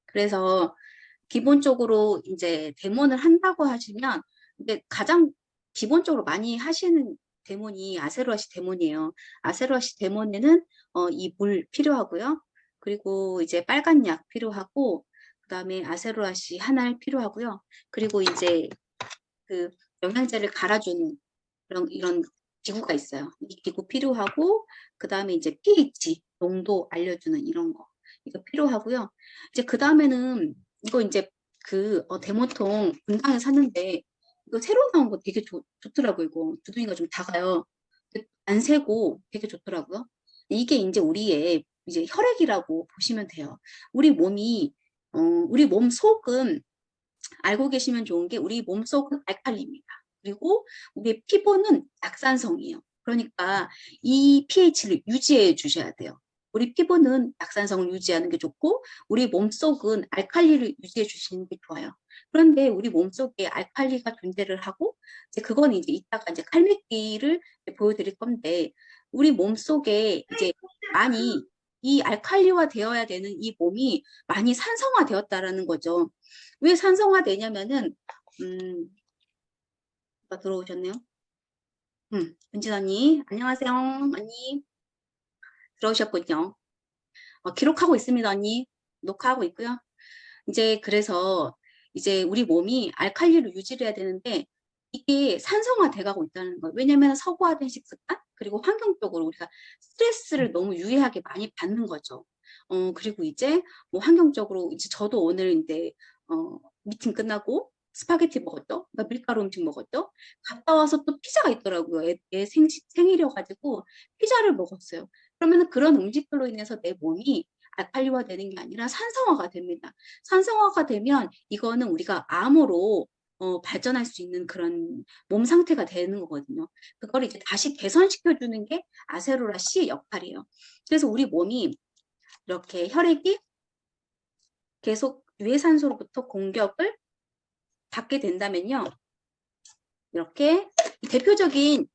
그래서 기본적으로 이제 데몬을 한다고 하시면, 근데 가장 기본적으로 많이 하시는 데몬이 아세로아시 데몬이에요. 아세로아시 데몬에는 이 물 필요하고요. 그리고 이제 빨간 약 필요하고, 그 다음에 아세로아시 한알 필요하고요. 그리고 이제 그 영양제를 갈아주는 이런 기구가 있어요. 이 기구 필요하고, 그 다음에 이제 pH 농도 알려주는 이런 거 이거 필요하고요. 이제 그 다음에는 이거 이제 그 데모통 분당에 샀는데 이거 새로 나온 거 되게 좋더라고요. 이거 두둥이가 좀 작아요. 안 세고 되게 좋더라고요. 이게 이제 우리의 이제 혈액이라고 보시면 돼요. 우리 몸이 우리 몸 속은 알고 계시면 좋은 게 우리 몸속은 알칼리입니다. 그리고 우리의 피부는 약산성이에요. 그러니까 이 pH를 유지해 주셔야 돼요. 우리 피부는 약산성을 유지하는 게 좋고 우리 몸속은 알칼리를 유지해 주시는 게 좋아요. 그런데 우리 몸속에 알칼리가 존재를 하고 이제 그건 이제 이따가 이제 칼맥기를 보여드릴 건데 우리 몸속에 이제 많이 이 알칼리화 되어야 되는 이 몸이 많이 산성화 되었다라는 거죠. 왜 산성화되냐면은 누가 들어오셨네요. 은진 언니 안녕하세요. 언니 들어오셨군요. 기록하고 있습니다. 언니 녹화하고 있고요. 이제 그래서 이제 우리 몸이 알칼리를 유지를 해야 되는데 이게 산성화 돼가고 있다는 거예요. 왜냐면 서구화된 식습관 그리고 환경적으로 우리가 스트레스를 너무 유해하게 많이 받는 거죠. 그리고 이제 뭐 환경적으로 이제 저도 오늘 이제 미팅 끝나고 스파게티 먹었죠. 그러니까 밀가루 음식 먹었죠. 갔다 와서 또 피자가 있더라고요. 애 생일이어가지고 피자를 먹었어요. 그러면 그런 음식들로 인해서 내 몸이 알칼리화 되는 게 아니라 산성화가 됩니다. 산성화가 되면 이거는 우리가 암으로 발전할 수 있는 그런 몸 상태가 되는 거거든요. 그걸 이제 다시 개선시켜주는 게 아세로라 C의 역할이에요. 그래서 우리 몸이 이렇게 혈액이 계속 유해산소로부터 공격을 받게 된다면요. 이렇게 대표적인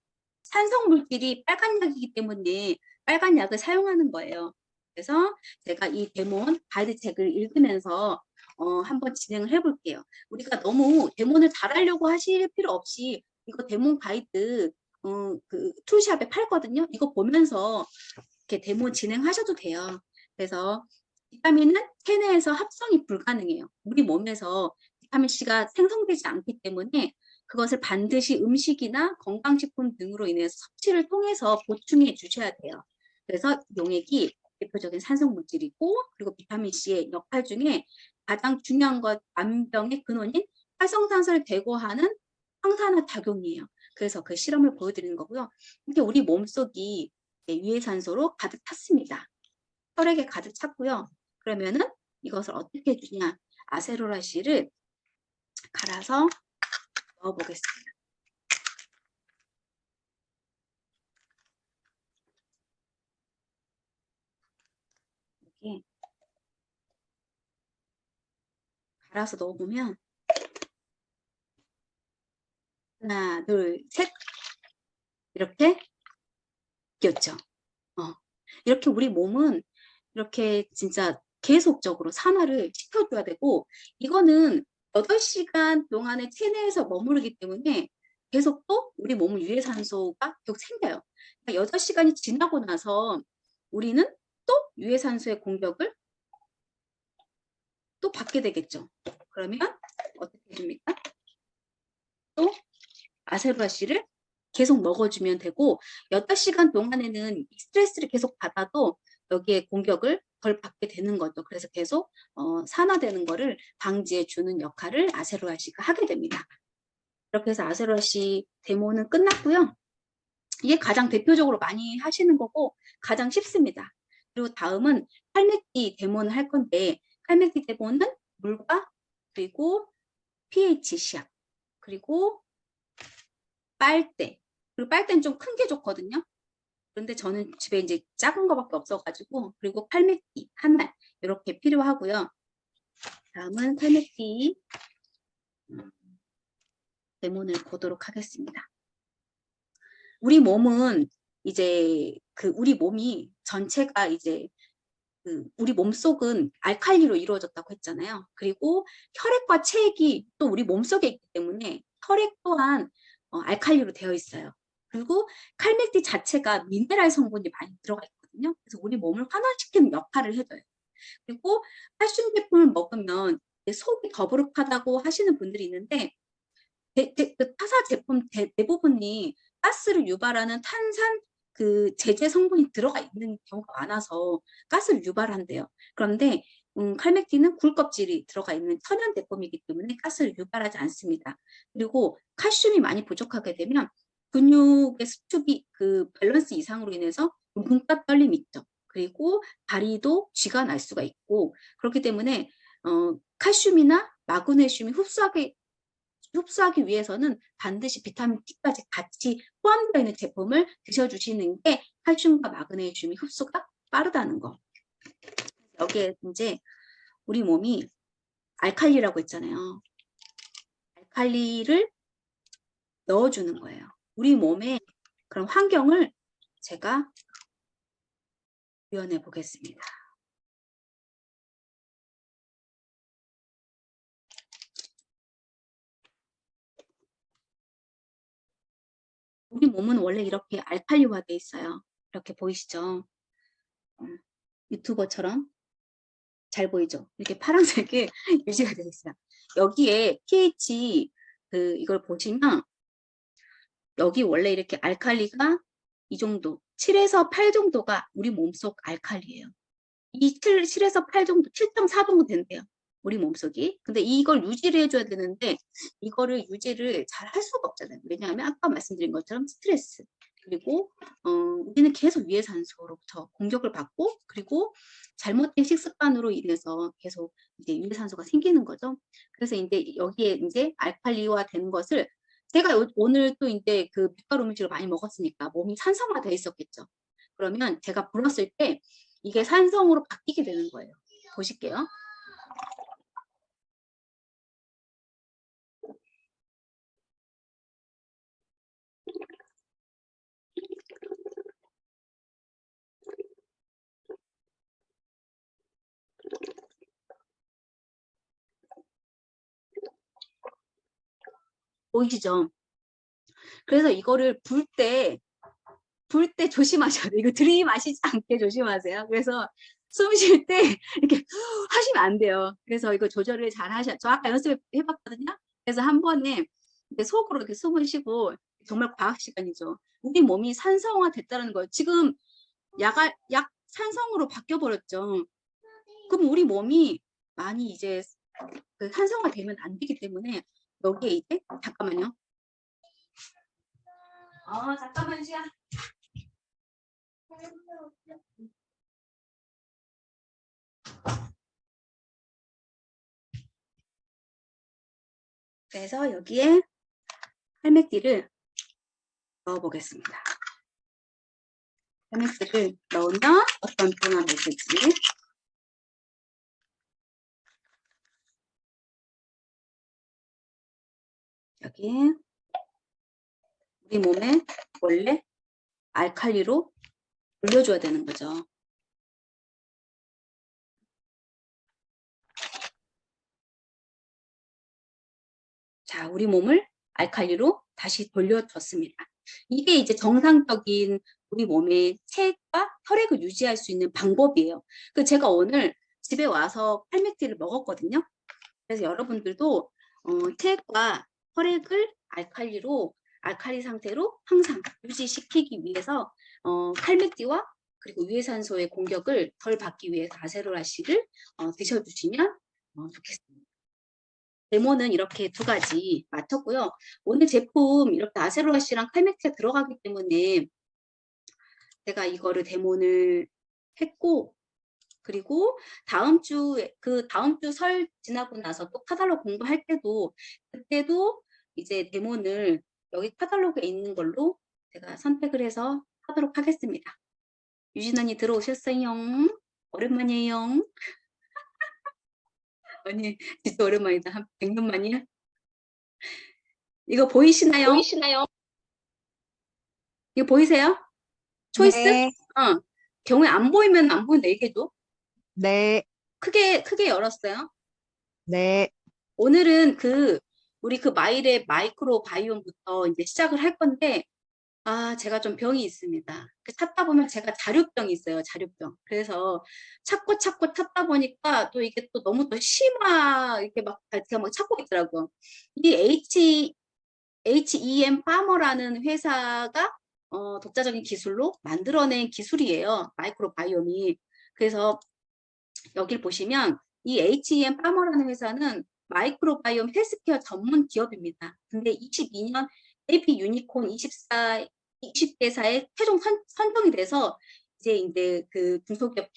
산성 물질이 빨간 약이기 때문에 빨간 약을 사용하는 거예요. 그래서 제가 이 데몬 가이드책을 읽으면서 한번 진행을 해볼게요. 우리가 너무 데몬을 잘하려고 하실 필요 없이 이거 데몬 가이드 그 툴샵에 팔거든요. 이거 보면서 이렇게 데몬 진행하셔도 돼요. 그래서 비타민은 체내에서 합성이 불가능해요. 우리 몸에서 비타민 C가 생성되지 않기 때문에 그것을 반드시 음식이나 건강식품 등으로 인해서 섭취를 통해서 보충해 주셔야 돼요. 그래서 용액이 대표적인 산성 물질이고 그리고 비타민 C의 역할 중에 가장 중요한 것 암병의 근원인 활성산소를 제거하는 항산화 작용이에요. 그래서 그 실험을 보여드리는 거고요. 이게 우리 몸속이 유해산소로 가득 찼습니다. 혈액에 가득 찼고요. 그러면은 이것을 어떻게 해주냐? 아세로라씨를 갈아서 넣어보겠습니다. 이렇게 갈아서 넣어보면 하나, 둘, 셋 이렇게 끼었죠. 이렇게 우리 몸은 이렇게 진짜 계속적으로 산화를 시켜줘야 되고 이거는 8시간 동안에 체내에서 머무르기 때문에 계속 또 우리 몸은 유해산소가 계속 생겨요. 그러니까 8시간이 지나고 나서 우리는 또 유해산소의 공격을 또 받게 되겠죠. 그러면 어떻게 해줍니까? 또 아세로아씨를 계속 먹어주면 되고 8시간 동안에는 스트레스를 계속 받아도 여기에 공격을 덜 받게 되는 거죠. 그래서 계속 산화되는 거를 방지해 주는 역할을 아세로아씨가 하게 됩니다. 이렇게 해서 아세로아씨 데모는 끝났고요. 이게 가장 대표적으로 많이 하시는 거고 가장 쉽습니다. 그리고 다음은 칼맥기 데모는 할 건데 칼맥기 데모는 물과 그리고 pH 시약 그리고 빨대 그리고 빨대는 좀 큰 게 좋거든요. 그런데 저는 집에 이제 작은 거밖에 없어가지고 그리고 칼맥기 한알 이렇게 필요하고요. 다음은 칼맥기 데모를 보도록 하겠습니다. 우리 몸은 이제 우리 몸이 전체가 이제 우리 몸속은 알칼리로 이루어졌다고 했잖아요. 그리고 혈액과 체액이 또 우리 몸속에 있기 때문에 혈액 또한 알칼리로 되어 있어요. 그리고 칼맥디 자체가 미네랄 성분이 많이 들어가 있거든요. 그래서 우리 몸을 환원시키는 역할을 해줘요. 그리고 칼슘 제품을 먹으면 속이 더부룩하다고 하시는 분들이 있는데 그 타사 제품 대부분이 가스를 유발하는 탄산 제제 성분이 들어가 있는 경우가 많아서 가스를 유발한대요. 그런데 칼맥틴은 굴 껍질이 들어가 있는 천연 제품이기 때문에 가스를 유발하지 않습니다. 그리고 칼슘이 많이 부족하게 되면 근육의 수축이 밸런스 이상으로 인해서 눈가 떨림이 있죠. 그리고 다리도 쥐가 날 수가 있고 그렇기 때문에 칼슘이나 마그네슘이 흡수하기 위해서는 반드시 비타민 D까지 같이 포함되어 있는 제품을 드셔주시는 게 칼슘과 마그네슘이 흡수가 빠르다는 거. 여기에 이제 우리 몸이 알칼리라고 했잖아요. 알칼리를 넣어주는 거예요. 우리 몸에 그런 환경을 제가 구현해 보겠습니다. 우리 몸은 원래 이렇게 알칼리화되어 있어요. 이렇게 보이시죠? 유튜버처럼 잘 보이죠? 이렇게 파란색이 유지가 되어 있어요. 여기에 pH 이걸 보시면 여기 원래 이렇게 알칼리가 이 정도 7에서 8 정도가 우리 몸속 알칼리예요. 이 7에서 8 정도 7.4 정도 된대요. 우리 몸속이. 근데 이걸 유지를 해줘야 되는데 이거를 유지를 잘 할 수가 없잖아요. 왜냐하면 아까 말씀드린 것처럼 스트레스 그리고 우리는 계속 유해산소로부터 공격을 받고 그리고 잘못된 식습관으로 인해서 계속 이제 유해산소가 생기는 거죠. 그래서 이제 여기에 이제 알칼리화 되는 것을 제가 오늘 또 이제 밀가루 음식을 많이 먹었으니까 몸이 산성화돼 있었겠죠. 그러면 제가 불었을 때 이게 산성으로 바뀌게 되는 거예요. 보실게요. 보이시죠? 그래서 이거를 불 때 조심하셔야 돼요. 이거 들이마시지 않게 조심하세요. 그래서 숨 쉴 때 이렇게 하시면 안 돼요. 그래서 이거 조절을 잘 하셔야. 저 아까 연습해봤거든요. 그래서 한 번에 속으로 이렇게 숨을 쉬고 정말 과학 시간이죠. 우리 몸이 산성화 됐다는 거예요. 지금 약 산성으로 바뀌어 버렸죠. 그럼 우리 몸이 많이 이제 산성화 되면 안 되기 때문에 여기에 이제 잠깐만요. 잠깐만 시간. 그래서 여기에 할맥디를 넣어보겠습니다. 할맥디를 넣으면 어떤 변화가 있을지. 여기 우리 몸에 원래 알칼리로 돌려줘야 되는 거죠. 자, 우리 몸을 알칼리로 다시 돌려줬습니다. 이게 이제 정상적인 우리 몸의 체액과 혈액을 유지할 수 있는 방법이에요. 제가 오늘 집에 와서 할맥티를 먹었거든요. 그래서 여러분들도 체액과 혈액을 알칼리 상태로 항상 유지시키기 위해서 칼맥디와 그리고 유해산소의 공격을 덜 받기 위해서 아세로라씨를 드셔주시면 좋겠습니다. 데모는 이렇게 두 가지 마쳤고요. 오늘 제품 이렇게 아세로라씨랑 칼맥티가 들어가기 때문에 제가 이거를 데모를 했고 그리고 다음 주 설 지나고 나서 또 카탈로그 공부할 때도 그때도 이제 데모를 여기 카탈로그에 있는 걸로 제가 선택을 해서 하도록 하겠습니다. 유진 언니 들어오셨어요? 오랜만이에요. 언니 진짜 오랜만이다. 한 100년 만이야? 이거 보이시나요? 이거 보이세요? 초이스? 네. 경우에 안 보이면 안 보인다 얘기해줘. 네, 크게 열었어요. 네, 오늘은 우리 마일의 마이크로 바이옴부터 이제 시작을 할 건데, 제가 좀 병이 있습니다. 찾다 보면 제가 자류병이 있어요, 자류병. 그래서 찾고 찾다 보니까 또 이게 또 너무 또 이렇게 제가 막 찾고 있더라고요. 이 HEM 파머라는 회사가 독자적인 기술로 만들어낸 기술이에요, 마이크로바이옴이. 그래서 여길 보시면 이 HEM 파머라는 회사는 마이크로바이옴 헬스케어 전문 기업입니다. 근데 22년 AP 유니콘 20개사에 최종 선정이 돼서 이제 그 중소기업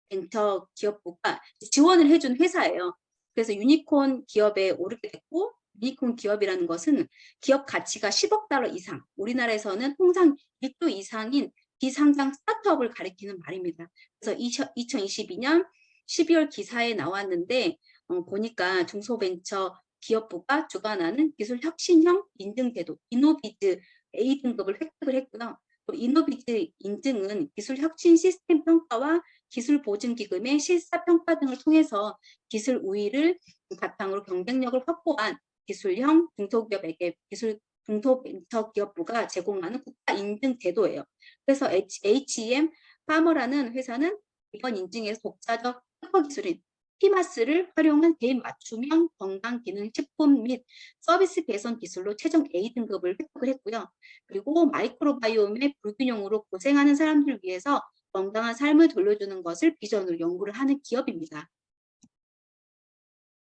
벤처 기업부가 지원을 해준 회사예요. 그래서 유니콘 기업에 오르게 됐고, 유니콘 기업이라는 것은 기업 가치가 10억 달러 이상, 우리나라에서는 통상 1조 이상인 비상장 스타트업을 가리키는 말입니다. 그래서 2022년 12월 기사에 나왔는데 보니까 중소벤처 기업부가 주관하는 기술혁신형 인증제도 이노비즈 A등급을 획득을 했고요. 또 이노비즈 인증은 기술혁신 시스템 평가와 기술보증기금의 실사평가 등을 통해서 기술 우위를 바탕으로 경쟁력을 확보한 기술형 중소기업에게 중소벤처기업부가 제공하는 국가 인증 제도예요. 그래서 HEM 파머라는 회사는 이번 인증에서 독자적 특허 기술인 피마스를 활용한 개인 맞춤형 건강기능식품 및 서비스 개선 기술로 최종 A등급을 획득을 했고요. 그리고 마이크로바이옴의 불균형으로 고생하는 사람들을 위해서 건강한 삶을 돌려주는 것을 비전으로 연구를 하는 기업입니다.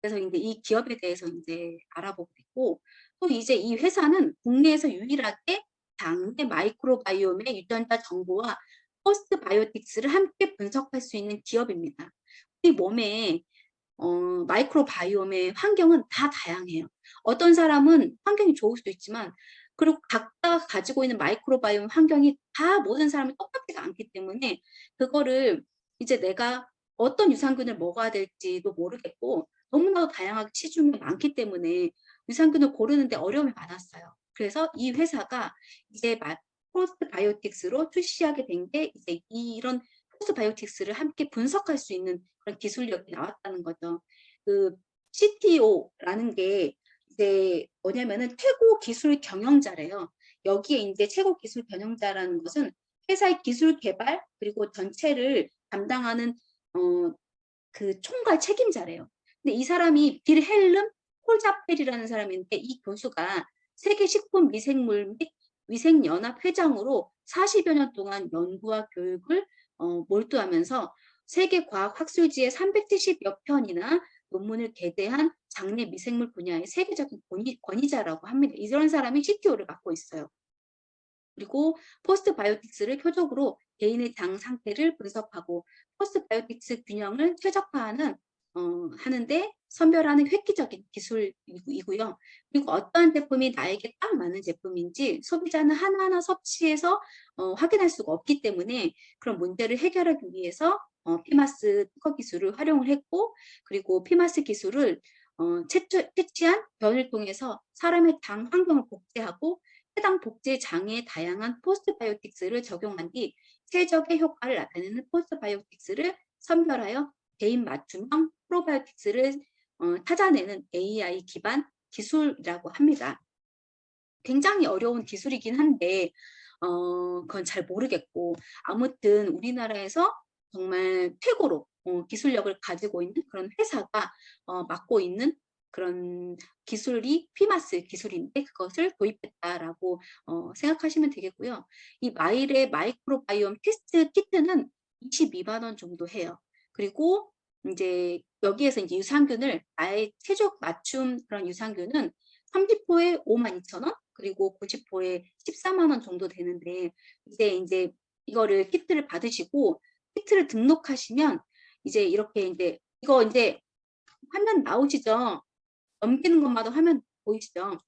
그래서 이제 이 기업에 대해서 이제 알아보게 됐고, 또 이제 이 회사는 국내에서 유일하게 장내 마이크로바이옴의 유전자 정보와 포스트바이오틱스를 함께 분석할 수 있는 기업입니다. 우리 몸에 마이크로바이옴의 환경은 다 다양해요. 어떤 사람은 환경이 좋을 수도 있지만, 그리고 각각 가지고 있는 마이크로바이옴 환경이 다 모든 사람이 똑같지가 않기 때문에 그거를 이제 내가 어떤 유산균을 먹어야 될지도 모르겠고, 너무나도 다양하게 시중에 많기 때문에 유산균을 고르는데 어려움이 많았어요. 그래서 이 회사가 이제 포스트바이오틱스로 출시하게 된 게 이제 이런 포스트바이오틱스를 함께 분석할 수 있는 그런 기술력이 나왔다는 거죠. 그 CTO라는 게 이제 뭐냐면은 최고 기술 경영자래요. 여기에 이제 최고 기술 경영자라는 것은 회사의 기술 개발 그리고 전체를 담당하는 그 총괄 책임자래요. 근데 이 사람이 빌 헬름 콜자펠이라는 사람인데, 이 교수가 세계 식품 미생물 및 위생연합 회장으로 40여 년 동안 연구와 교육을 몰두하면서 세계 과학 학술지에 370여 편이나 논문을 게재한 장내 미생물 분야의 세계적인 권위자라고 합니다. 이런 사람이 CTO를 맡고 있어요. 그리고 포스트바이오틱스를 표적으로 개인의 장 상태를 분석하고 포스트바이오틱스 균형을 최적화하는 하는데 선별하는 획기적인 기술이고요. 그리고 어떠한 제품이 나에게 딱 맞는 제품인지 소비자는 하나하나 섭취해서 확인할 수가 없기 때문에 그런 문제를 해결하기 위해서 피마스 특허 기술을 활용을 했고, 그리고 피마스 기술을 채취한 변을 통해서 사람의 장 환경을 복제하고 해당 복제 장애의 다양한 포스트바이오틱스를 적용한 뒤 최적의 효과를 나타내는 포스트바이오틱스를 선별하여 개인 맞춤형 프로바이오틱스를 찾아내는 AI 기반 기술이라고 합니다. 굉장히 어려운 기술이긴 한데 그건 잘 모르겠고, 아무튼 우리나라에서 정말 최고로 기술력을 가지고 있는 그런 회사가 맡고 있는 그런 기술이 피마스 기술인데, 그것을 도입했다라고 생각하시면 되겠고요. 이 마일의 마이크로바이옴 테스트 키트는 22만 원 정도 해요. 그리고 이제 여기에서 이제 유산균을 아예 최적 맞춤 그런 유산균은 30호에 52,000원, 그리고 90호에 14만 원 정도 되는데, 이제 이거를 키트를 받으시고 키트를 등록하시면 이제 이렇게 이거 이제 화면 나오시죠? 넘기는 것마다 화면 보이시죠?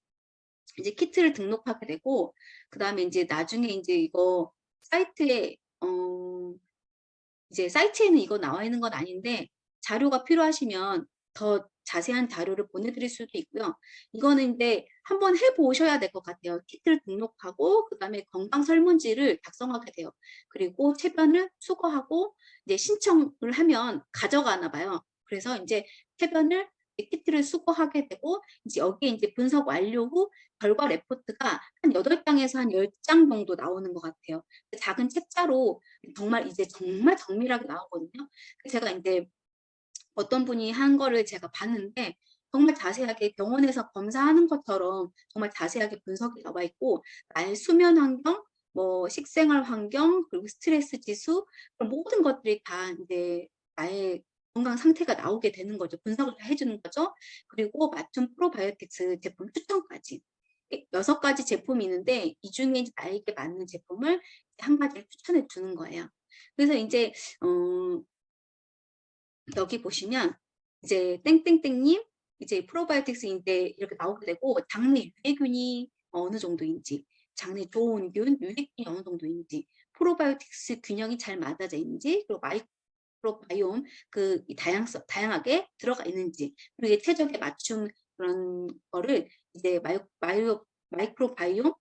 이제 키트를 등록하게 되고, 그 다음에 이제 나중에 이제 이거 사이트에 이제 사이트에는 이거 나와 있는 건 아닌데, 자료가 필요하시면 더 자세한 자료를 보내드릴 수도 있고요. 이거는 이제 한번 해보셔야 될 것 같아요. 키트를 등록하고 그다음에 건강 설문지를 작성하게 돼요. 그리고 체변을 수거하고 이제 신청을 하면 가져가나 봐요. 그래서 이제 체변을 키트를 수거하게 되고 이제 여기에 이제 분석 완료 후 결과 레포트가 한 8장에서 한 10장 정도 나오는 것 같아요. 작은 책자로 정말 이제 정말 정밀하게 나오거든요. 제가 이제 어떤 분이 한 거를 제가 봤는데 정말 자세하게 병원에서 검사하는 것처럼 정말 자세하게 분석이 나와 있고 나의 수면 환경, 뭐 식생활 환경, 그리고 스트레스 지수 그런 모든 것들이 다 이제 나의 건강 상태가 나오게 되는 거죠. 분석을 다 해주는 거죠. 그리고 맞춤 프로바이오틱스 제품 추천까지 6가지 제품이 있는데 이 중에 이제 나에게 맞는 제품을 한 가지를 추천해 주는 거예요. 그래서 이제 여기 보시면 이제 땡땡땡님 이제 프로바이오틱스인데 이렇게 나오게 되고 장내 유해균이 어느 정도인지, 장내 좋은 균, 유해균이 어느 정도인지, 프로바이오틱스 균형이 잘 맞아져 있는지, 그리고 마이크로바이옴 그 다양하게 들어가 있는지, 그리고 최적의 맞춤 그런 거를 이제 마이크로바이옴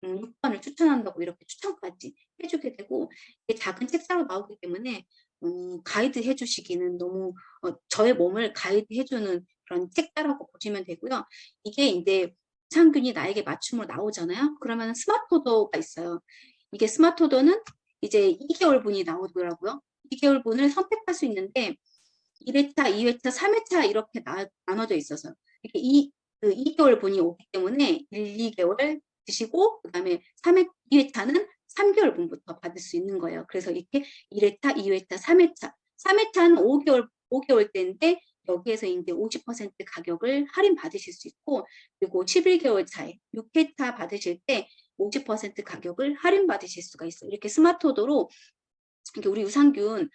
6번을 추천한다고 이렇게 추천까지 해주게 되고 이게 작은 책자로 나오기 때문에 가이드 해주시기는 너무 저의 몸을 가이드 해주는 그런 책자라고 보시면 되고요. 이게 이제 유산균이 나에게 맞춤으로 나오잖아요. 그러면 스마트오더가 있어요. 이게 스마트오더는 이제 2개월분이 나오더라고요. 2개월분을 선택할 수 있는데 1회차, 2회차, 3회차 이렇게 나눠져 있어서 이렇게 그 2개월분이 오기 때문에 1, 2개월 드시고 그다음에 2회차는 3개월분부터 받을 수 있는 거예요. 그래서 이렇게 1회차, 2회차, 3회차. 3회차는 5개월 때인데 여기에서 이제 50% 가격을 할인 받으실 수 있고 그리고 11개월 차에 6회차 받으실 때 50% 가격을 할인 받으실 수가 있어요. 이렇게 스마트오더로 이렇게 우리 유산균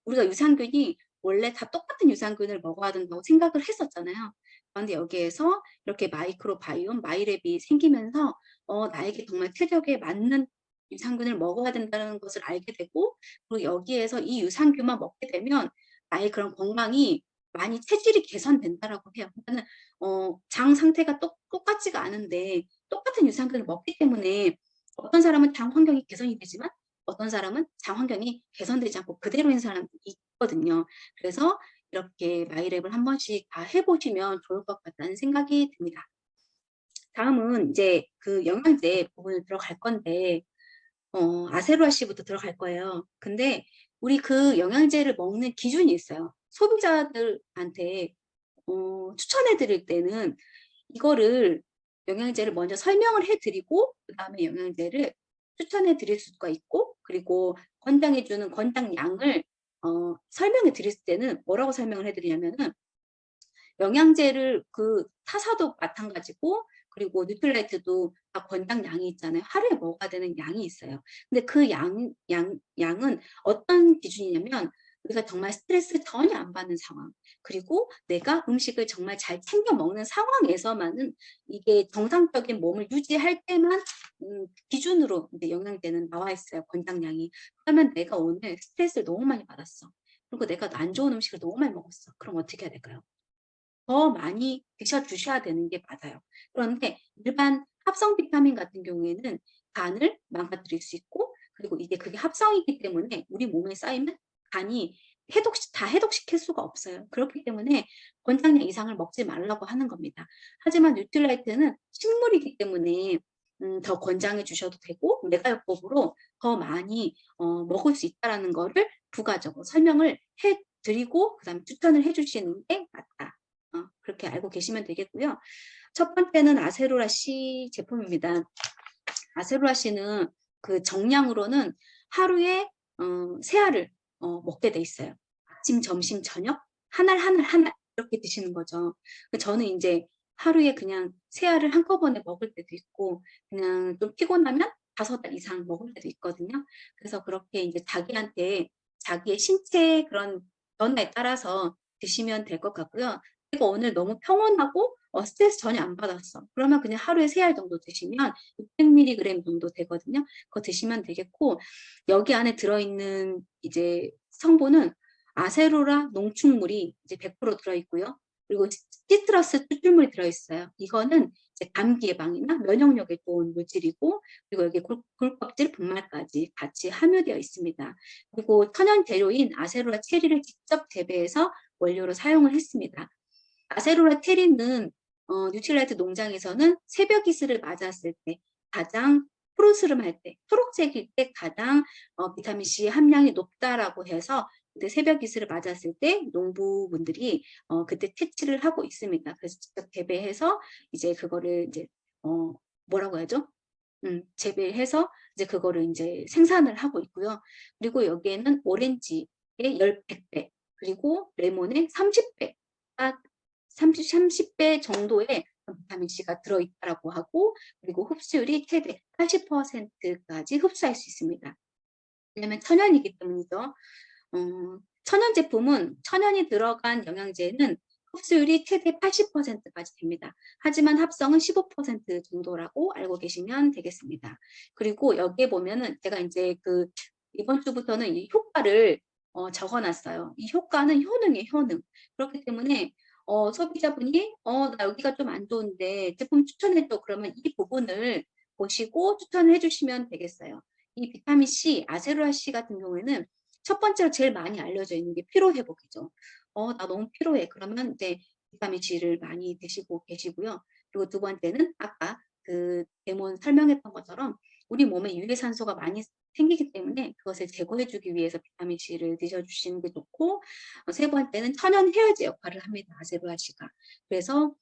우리가 유산균이 원래 다 똑같은 유산균을 먹어야 된다고 생각을 했었잖아요. 그런데 여기에서 이렇게 마이크로바이옴, 마이랩이 생기면서 나에게 정말 체격에 맞는 유산균을 먹어야 된다는 것을 알게 되고 그리고 여기에서 이 유산균만 먹게 되면 나의 그런 건강이 많이 체질이 개선된다라고 해요. 그러니까는 장 상태가 똑같지가 않은데 똑같은 유산균을 먹기 때문에 어떤 사람은 장 환경이 개선이 되지만 어떤 사람은 장 환경이 개선되지 않고 그대로인 사람도 있거든요. 그래서 이렇게 마이랩을 한 번씩 다 해보시면 좋을 것 같다는 생각이 듭니다. 다음은 이제 그 영양제 부분을 들어갈 건데 아세로아씨부터 들어갈 거예요. 근데 우리 그 영양제를 먹는 기준이 있어요. 소비자들한테 추천해 드릴 때는 이거를 영양제를 먼저 설명을 해드리고 그 다음에 영양제를 추천해 드릴 수가 있고 그리고 권장해 주는 권장량을 설명해 드릴 때는 뭐라고 설명을 해드리냐면은 영양제를 그 타사도 마찬가지고 그리고 뉴트라이트도 다 권장량이 있잖아요. 하루에 먹어야 되는 양이 있어요. 근데 그 양은 어떤 기준이냐면 우리가 정말 스트레스 전혀 안 받는 상황 그리고 내가 음식을 정말 잘 챙겨 먹는 상황에서만은 이게 정상적인 몸을 유지할 때만 기준으로 이제 영양제는 나와 있어요. 권장량이. 그러면 내가 오늘 스트레스를 너무 많이 받았어. 그리고 내가 안 좋은 음식을 너무 많이 먹었어. 그럼 어떻게 해야 될까요? 더 많이 드셔주셔야 되는 게 맞아요. 그런데 일반 합성 비타민 같은 경우에는 간을 망가뜨릴 수 있고 그리고 이게 그게 합성이기 때문에 우리 몸에 쌓이면 간이 다 해독시킬 수가 없어요. 그렇기 때문에 권장량 이상을 먹지 말라고 하는 겁니다. 하지만 뉴트라이트는 식물이기 때문에 더 권장해 주셔도 되고 메가요법으로 더 많이 먹을 수 있다는 거를 부가적으로 설명을 해드리고 그 다음에 추천을 해주시는 게 맞다. 그렇게 알고 계시면 되겠고요. 첫 번째는 아세로라 C 제품입니다. 아세로라 C는 그 정량으로는 하루에 3알을 먹게 돼 있어요. 아침, 점심, 저녁 한 알 이렇게 드시는 거죠. 저는 이제 하루에 그냥 3알을 한꺼번에 먹을 때도 있고 그냥 좀 피곤하면 5알 이상 먹을 때도 있거든요. 그래서 그렇게 이제 자기한테 자기의 신체 그런 변화에 따라서 드시면 될 것 같고요. 내가 오늘 너무 평온하고 스트레스 전혀 안 받았어. 그러면 그냥 하루에 3알 정도 드시면 600mg 정도 되거든요. 그거 드시면 되겠고 여기 안에 들어있는 이제 성분은 아세로라 농축물이 이제 100% 들어있고요. 그리고 시트러스 추출물이 들어있어요. 이거는 이제 감기 예방이나 면역력에 좋은 물질이고, 그리고 여기 굴껍질 분말까지 같이 함유되어 있습니다. 그리고 천연 재료인 아세로라 체리를 직접 재배해서 원료로 사용을 했습니다. 아세로라 체리는 뉴트릴라이트 농장에서는 새벽 이슬을 맞았을 때 가장 푸르스름할 때, 초록색일 때 가장 비타민C 함량이 높다라고 해서 그때 새벽 이슬을 맞았을 때 농부분들이 그때 채취를 하고 있습니다. 그래서 직접 재배해서 이제 그거를 이제 뭐라고 하죠? 재배해서 이제 그거를 이제 생산을 하고 있고요. 그리고 여기에는 오렌지의 100배, 그리고 레몬의 30배, 30배 정도의 비타민C가 들어있다라고 하고, 그리고 흡수율이 최대 80%까지 흡수할 수 있습니다. 왜냐하면 천연이기 때문이죠. 천연 제품은 천연이 들어간 영양제는 흡수율이 최대 80%까지 됩니다. 하지만 합성은 15% 정도라고 알고 계시면 되겠습니다. 그리고 여기에 보면은 제가 이제 이번 주부터는 이 효과를 적어놨어요. 이 효과는 효능이에요, 효능. 그렇기 때문에 소비자분이 나 여기가 좀 안 좋은데 제품 추천해줘. 그러면 이 부분을 보시고 추천을 해주시면 되겠어요. 이 비타민C, 아세로라C 같은 경우에는 첫 번째로 제일 많이 알려져 있는 게 피로 회복이죠. 나 너무 피로해. 그러면 이제 비타민C를 많이 드시고 계시고요. 그리고 두 번째는 아까 데몬 설명했던 것처럼 우리 몸에 유해산소가 많이 생기기 때문에 그것을 제거해주기 위해서 비타민C를 드셔주시는 게 좋고, 세 번째는 천연 해열제 역할을 합니다. 아세로라C가. 그래서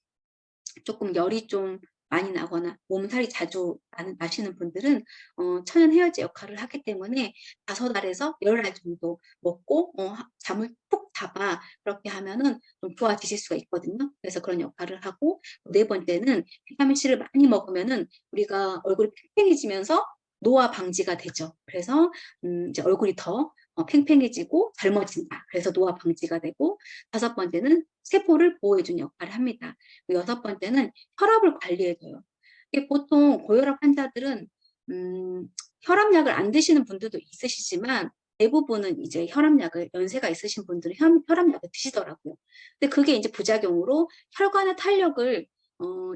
조금 열이 좀 많이 나거나 몸살이 자주 나시는 분들은 천연 해열제 역할을 하기 때문에 5알에서 10알 정도 먹고 잠을 푹 자봐, 그렇게 하면은 좀 좋아지실 수가 있거든요. 그래서 그런 역할을 하고, 네 번째는 비타민C를 많이 먹으면은 우리가 얼굴이 팽팽해지면서 노화 방지가 되죠. 그래서 이제 얼굴이 더 팽팽해지고 젊어진다. 그래서 노화 방지가 되고, 5번째는 세포를 보호해주는 역할을 합니다. 6번째는 혈압을 관리해줘요. 보통 고혈압 환자들은 혈압약을 안 드시는 분들도 있으시지만 대부분은 이제 혈압약을, 연세가 있으신 분들은 혈압약을 드시더라고요. 근데 그게 이제 부작용으로 혈관의 탄력을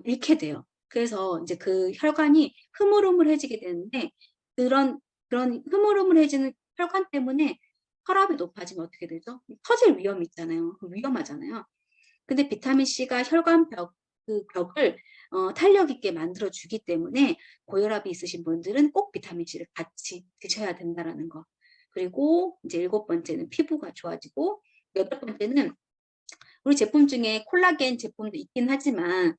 잃게 돼요. 그래서 이제 그 혈관이 흐물흐물해지게 되는데, 그런 흐물흐물해지는 혈관 때문에 혈압이 높아지면 어떻게 되죠? 터질 위험이 있잖아요. 위험하잖아요. 근데 비타민C가 혈관 벽을 탄력 있게 만들어 주기 때문에 고혈압이 있으신 분들은 꼭 비타민C를 같이 드셔야 된다라는 거. 그리고 이제 7번째는 피부가 좋아지고, 8번째는 우리 제품 중에 콜라겐 제품도 있긴 하지만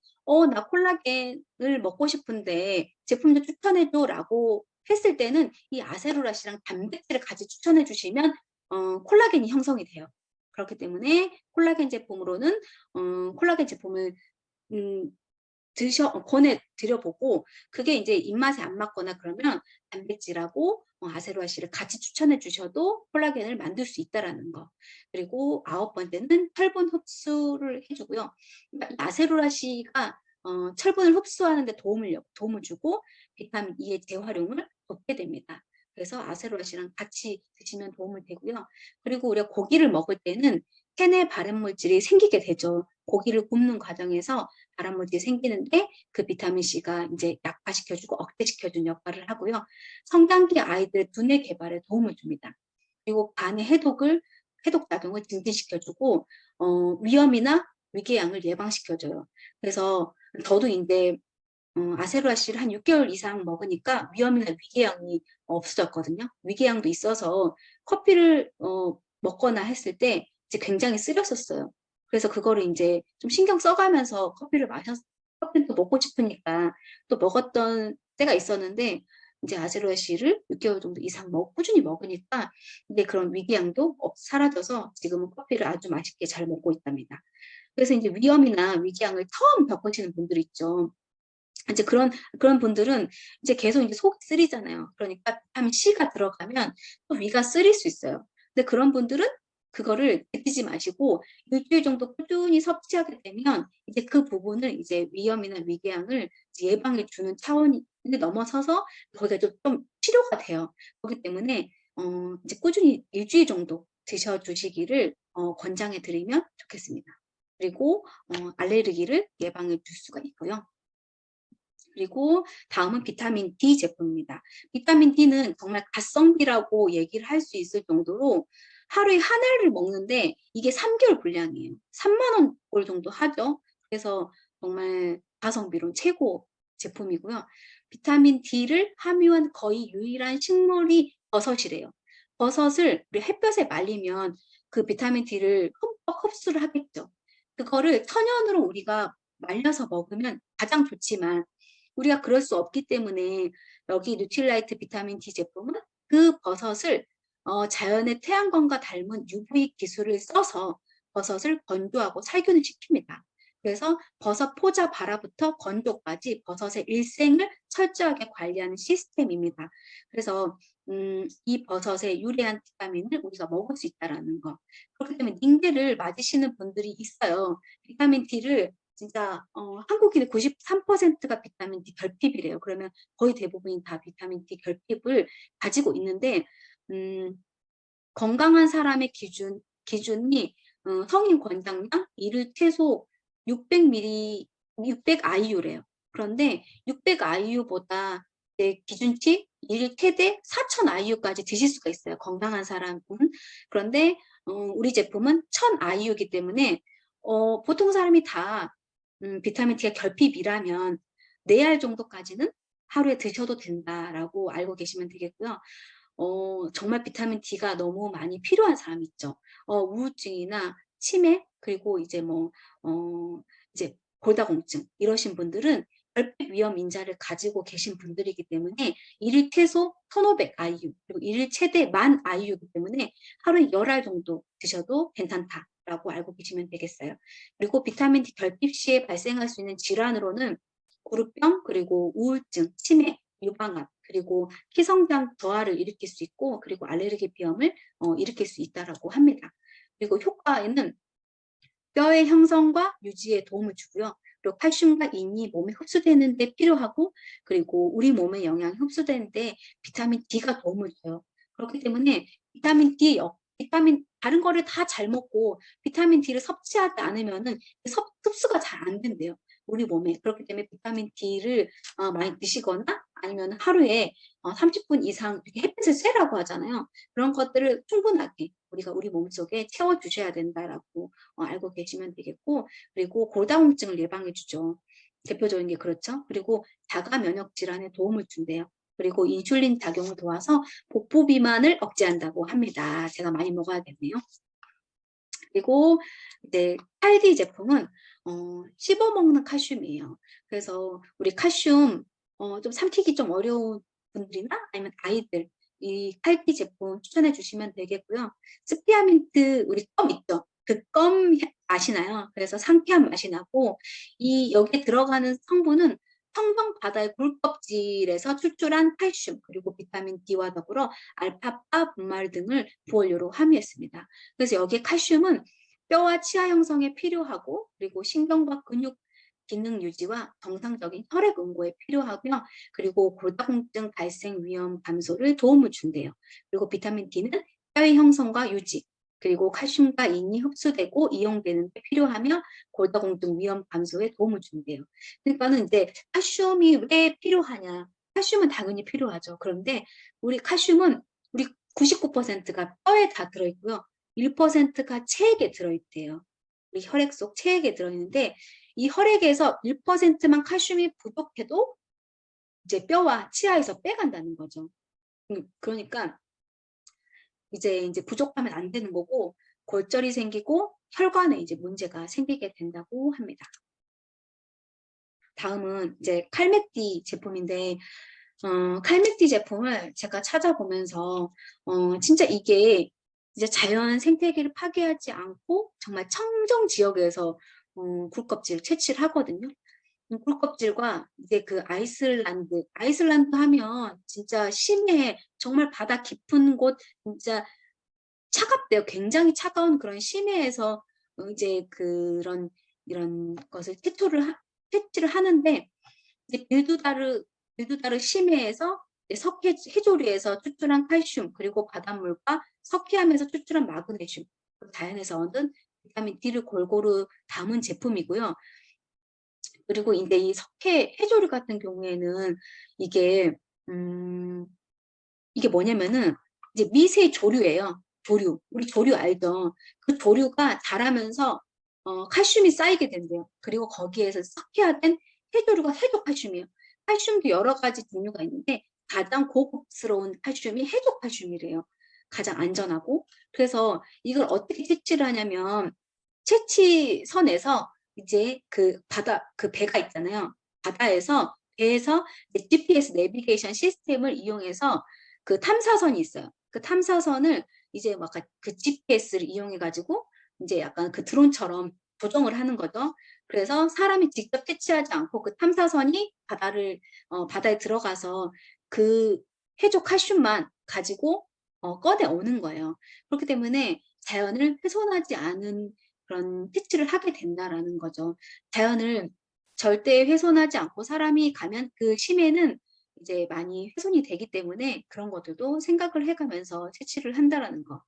나 콜라겐을 먹고 싶은데 제품 좀 추천해줘 라고 했을 때는 이 아세로라씨랑 단백질을 같이 추천해 주시면 콜라겐이 형성이 돼요. 그렇기 때문에 콜라겐 제품으로는 콜라겐 제품을 권해 드려보고, 그게 이제 입맛에 안 맞거나 그러면 단백질하고 아세로아씨를 같이 추천해 주셔도 콜라겐을 만들 수 있다라는 거. 그리고 9번째는 철분 흡수를 해주고요. 그러니까 아세로아씨가 철분을 흡수하는 데 도움을 주고 비타민 E의 재활용을 돕게 됩니다. 그래서 아세로아씨랑 같이 드시면 도움을 되고요. 그리고 우리가 고기를 먹을 때는 체내 발암물질이 생기게 되죠. 고기를 굽는 과정에서 발암물질이 생기는데 그 비타민C가 이제 약화시켜주고 억제시켜주는 역할을 하고요. 성장기 아이들 두뇌 개발에 도움을 줍니다. 그리고 간의 해독작용을 증진시켜주고 위염이나 위궤양을 예방시켜줘요. 그래서 저도 이제 아세로아씨를 한 6개월 이상 먹으니까 위염이나 위궤양이 없어졌거든요. 위궤양도 있어서 커피를 먹거나 했을 때 이제 굉장히 쓰렸었어요. 그래서 그거를 이제 좀 신경 써가면서 커피를 또 먹고 싶으니까 또 먹었던 때가 있었는데, 이제 아세로아씨를 6개월 정도 이상 꾸준히 먹으니까 이제 그런 위궤양도 사라져서 지금은 커피를 아주 맛있게 잘 먹고 있답니다. 그래서 이제 위염이나 위궤양을 처음 겪으시는 분들 있죠. 이제 그런 분들은 이제 계속 이제 속이 쓰리잖아요. 그러니까 비타민 C가 들어가면 또 위가 쓰릴 수 있어요. 근데 그런 분들은 그거를 느끼지 마시고 일주일 정도 꾸준히 섭취하게 되면 이제 그 부분을 이제 위염이나 위궤양을 예방해 주는 차원이 넘어서서 거기가 좀 치료가 돼요. 그렇기 때문에 이제 꾸준히 일주일 정도 드셔 주시기를 권장해 드리면 좋겠습니다. 그리고 알레르기를 예방해 줄 수가 있고요. 그리고 다음은 비타민 D 제품입니다. 비타민 D는 정말 가성비라고 얘기를 할 수 있을 정도로 하루에 한 알을 먹는데 이게 3개월 분량이에요. 3만 원 정도 하죠. 그래서 정말 가성비로 최고 제품이고요. 비타민 D를 함유한 거의 유일한 식물이 버섯이래요. 버섯을 우리 햇볕에 말리면 그 비타민 D를 흠뻑 흡수를 하겠죠. 그거를 천연으로 우리가 말려서 먹으면 가장 좋지만 우리가 그럴 수 없기 때문에 여기 뉴트릴라이트 비타민 D 제품은 그 버섯을 자연의 태양광과 닮은 UV 기술을 써서 버섯을 건조하고 살균을 시킵니다. 그래서 버섯 포자 발화부터 건조까지 버섯의 일생을 철저하게 관리하는 시스템입니다. 그래서 이 버섯의 유래한 비타민을 우리가 먹을 수 있다는 거. 그렇기 때문에 닌게를 맞으시는 분들이 있어요. 비타민 D를 진짜 한국인의 93%가 비타민 D 결핍이래요. 그러면 거의 대부분이 다 비타민 D 결핍을 가지고 있는데 건강한 사람의 기준이 성인 권장량 일일 최소 600ml, 600 IU래요. 그런데 600 IU보다 기준치 일일 최대 4000 IU까지 드실 수가 있어요. 건강한 사람은. 그런데 우리 제품은 1000 IU이기 때문에 보통 사람이 다 비타민 D가 결핍이라면 4알 정도까지는 하루에 드셔도 된다라고 알고 계시면 되겠고요. 정말 비타민 D가 너무 많이 필요한 사람 있죠. 우울증이나 치매 그리고 이제 이제 골다공증 이러신 분들은 결핍 위험 인자를 가지고 계신 분들이기 때문에 일일 최소 1500 IU 그리고 일일 최대 10,000 IU이기 때문에 하루에 10알 정도 드셔도 괜찮다라고 알고 계시면 되겠어요. 그리고 비타민 D 결핍 시에 발생할 수 있는 질환으로는 무릎병 그리고 우울증, 치매, 유방암 그리고 키성장 저하를 일으킬 수 있고 그리고 알레르기 비염을 일으킬 수 있다라고 합니다. 그리고 효과에는 뼈의 형성과 유지에 도움을 주고요. 그리고 칼슘과 인이 몸에 흡수되는 데 필요하고 그리고 우리 몸에 영양이 흡수되는 데 비타민 D가 도움을 줘요. 그렇기 때문에 비타민 D, 다른 거를 다 잘 먹고 비타민 D를 섭취하지 않으면은 흡수가 잘 안 된대요. 우리 몸에. 그렇기 때문에 비타민 D를 많이 드시거나 아니면 하루에 30분 이상 이렇게 햇빛을 쐬라고 하잖아요. 그런 것들을 충분하게 우리가 우리 몸속에 채워주셔야 된다라고 알고 계시면 되겠고 그리고 골다공증을 예방해 주죠. 대표적인 게 그렇죠. 그리고 자가 면역 질환에 도움을 준대요. 그리고 인슐린 작용을 도와서 복부 비만을 억제한다고 합니다. 제가 많이 먹어야겠네요. 그리고 이제 8D 제품은 씹어 먹는 칼슘이에요. 그래서 우리 칼슘 좀 삼키기 좀 어려운 분들이나 아니면 아이들 이 8D 제품 추천해 주시면 되겠고요. 스피아민트 우리 껌 있죠? 그 껌 아시나요? 그래서 상쾌한 맛이 나고 여기에 들어가는 성분은 청정 바다의 굴껍질에서 출출한 칼슘 그리고 비타민 D와 더불어 알파파 분말 등을 부원료로 함유했습니다. 그래서 여기에 칼슘은 뼈와 치아 형성에 필요하고 그리고 신경과 근육 기능 유지와 정상적인 혈액 응고에 필요하고요. 그리고 골다공증 발생 위험 감소를 도움을 준대요. 그리고 비타민 D는 뼈의 형성과 유지 그리고 칼슘과 인이 흡수되고 이용되는 데 필요하며 골다공증 위험 감소에 도움을 준대요. 그러니까는 이제 칼슘이 왜 필요하냐? 칼슘은 당연히 필요하죠. 그런데 우리 칼슘은 우리 99%가 뼈에 다 들어있고요. 1%가 체액에 들어있대요. 우리 혈액 속 체액에 들어있는데 이 혈액에서 1%만 칼슘이 부족해도 이제 뼈와 치아에서 빼간다는 거죠. 그러니까 이제 부족하면 안 되는 거고 골절이 생기고 혈관에 이제 문제가 생기게 된다고 합니다. 다음은 이제 칼메띠 제품인데 칼메띠 제품을 제가 찾아보면서 진짜 이게 이제 자연 생태계를 파괴하지 않고 정말 청정 지역에서 굴껍질 채취를 하거든요. 굴껍질과 이제 그 아이슬란드 하면 진짜 심해 정말 바다 깊은 곳 진짜 차갑대요. 굉장히 차가운 그런 심해에서 이제 이런 것을 채취를 하는데 이제 빌두다르 심해에서 석회 해조류에서 추출한 칼슘 그리고 바닷물과 석회암에서 추출한 마그네슘 자연에서 얻은 비타민 D를 골고루 담은 제품이고요. 그리고 이제 이 석회 해조류 같은 경우에는 이게 이게 뭐냐면은 이제 미세 조류예요. 조류. 우리 조류 알죠? 그 조류가 자라면서 칼슘이 쌓이게 된대요. 그리고 거기에서 석회화된 해조류가 해조칼슘이에요. 칼슘도 여러 가지 종류가 있는데 가장 고급스러운 칼슘이 해조칼슘이래요. 가장 안전하고. 그래서 이걸 어떻게 채취를 하냐면 채취선에서 이제 그 바다, 그 배가 있잖아요. 바다에서 배에서 GPS 내비게이션 시스템을 이용해서 그 탐사선이 있어요. 그 탐사선을 이제 막 그 GPS를 이용해 가지고 이제 약간 그 드론처럼 조정을 하는 거죠. 그래서 사람이 직접 채취하지 않고 그 탐사선이 바다에 들어가서 그 해조 칼슘만 가지고 꺼내 오는 거예요. 그렇기 때문에 자연을 훼손하지 않은 그런 채취를 하게 된다라는 거죠. 자연을 절대 훼손하지 않고 사람이 가면 그 심해는 이제 많이 훼손이 되기 때문에 그런 것들도 생각을 해가면서 채취를 한다라는 거.